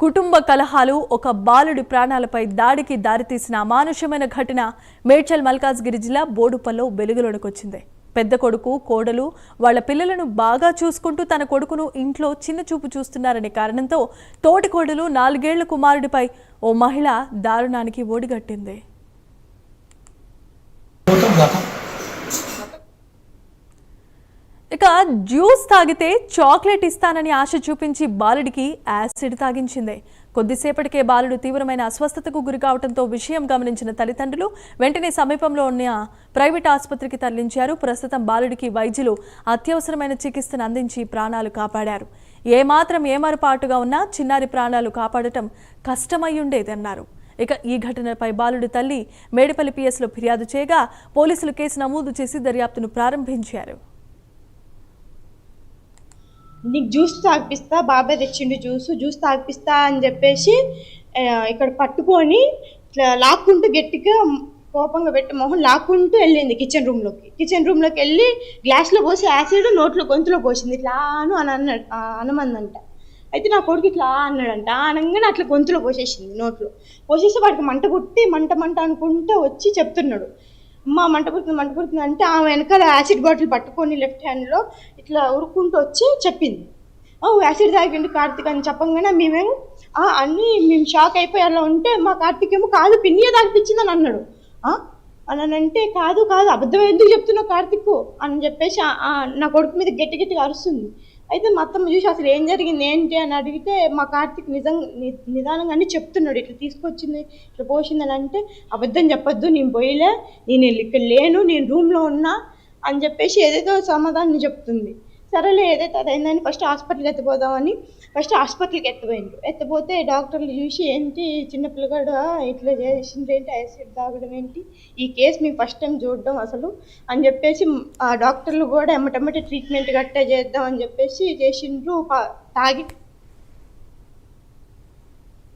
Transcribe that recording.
కుటుంబ కలహాలు ఒక బాలుడి ప్రాణాలపై దాడికి దారితీసిన అమానుషమైన ఘటన మేడ్చల్ మల్కాజ్గిరి జిల్లా బోడుపల్లో వెలుగులోకి వచ్చింది. పెద్ద కొడుకు కోడలు వాళ్ళ పిల్లలను బాగా చూసుకుంటూ తన కొడుకును ఇంట్లో చిన్నచూపు చూస్తున్నారనే కారణంతో తోటి కోడలు 4 ఏళ్ల కుమారుడిపై ఓ మహిళ దారుణానికి ఓడిగట్టింది. ఇక జ్యూస్ తాగితే చాక్లెట్ ఇస్తానని ఆశ చూపించి బాలుడికి యాసిడ్ తాగించింది. కొద్దిసేపటికే బాలుడు తీవ్రమైన అస్వస్థతకు గురి కావడంతో విషయం గమనించిన తల్లిదండ్రులు వెంటనే సమీపంలో ఉన్న ప్రైవేట్ ఆసుపత్రికి తరలించారు. ప్రస్తుతం బాలుడికి వైద్యులు అత్యవసరమైన చికిత్సను అందించి ప్రాణాలు కాపాడారు. ఏమాత్రం ఏమరపాటుగా ఉన్నా చిన్నారి ప్రాణాలు కాపాడటం కష్టమయ్యుండేదన్నారు. ఇక ఈ ఘటనపై బాలుడి తల్లి మేడిపల్లి పిఎస్లో ఫిర్యాదు చేయగా పోలీసులు కేసు నమోదు చేసి దర్యాప్తును ప్రారంభించారు. నీకు జ్యూస్ తాగిపిస్తా, బాబాయ్ తెచ్చిండు జ్యూస్ తాగిపిస్తా అని చెప్పేసి ఇక్కడ పట్టుకొని ఇట్లా లాక్కుంటూ గట్టిగా కోపంగా పెట్టి మొహం లాక్కుంటూ వెళ్ళింది కిచెన్ రూమ్లోకి వెళ్ళి గ్లాస్లో పోసి యాసిడ్ గొంతులో పోసింది. ఇట్లా అనమందంట. అయితే నా కొడుకు ఇట్లా అన్నాడంట. అనగానే అట్లా గొంతులో నోట్లో పోసేసి వాడికి మంట అనుకుంటూ వచ్చి చెప్తున్నాడు, అమ్మ మంట పుడుతుంది అంటే ఆమె వెనకాల యాసిడ్ బాటిల్ పట్టుకొని లెఫ్ట్ హ్యాండ్లో ఇట్లా ఉరుక్కుంటూ వచ్చి చెప్పింది, యాసిడ్ తాగిండు కార్తీక్ అని చెప్పగానే మేము షాక్ అయిపోయి అలా ఉంటే మా కార్తీక్ ఏమో కాదు పిన్నియే తాగిపించిందని అన్నాడు. అని అంటే కాదు అబద్ధం ఎందుకు చెప్తున్నావు కార్తీక్ అని చెప్పేసి నా కొడుకు మీద గట్టిగా అరుస్తుంది. అయితే మా అత్తమ్మ చూసి అసలు ఏం జరిగింది ఏంటి అని అడిగితే మా కార్తీక్ నిదానంగా అన్నీ చెప్తున్నాడు. ఇట్లా తీసుకొచ్చింది ఇట్లా పోసిందని అంటే అబద్ధం చెప్పొద్దు, నేను పోయిలే, నేను ఇక్కడ లేను, నేను రూమ్లో ఉన్నా అని చెప్పేసి ఏదైతే సమాధానం చెప్తుంది. సరేలే ఏదైతే అదైందని ఫస్ట్ హాస్పిటల్కి ఎత్తపోతే డాక్టర్లు చూసి ఏంటి చిన్నపిల్లగాడు ఇట్లా చేసింది ఏంటి, యాసిడ్ తాగడం ఏంటి, ఈ కేసు మేము ఫస్ట్ టైం చూడడం అసలు అని చెప్పేసి ఆ డాక్టర్లు కూడా ఎమ్మటెమ్మటే ట్రీట్మెంట్ గట్టే చేద్దాం అని చెప్పేసి చేసిండ్రు. తాగి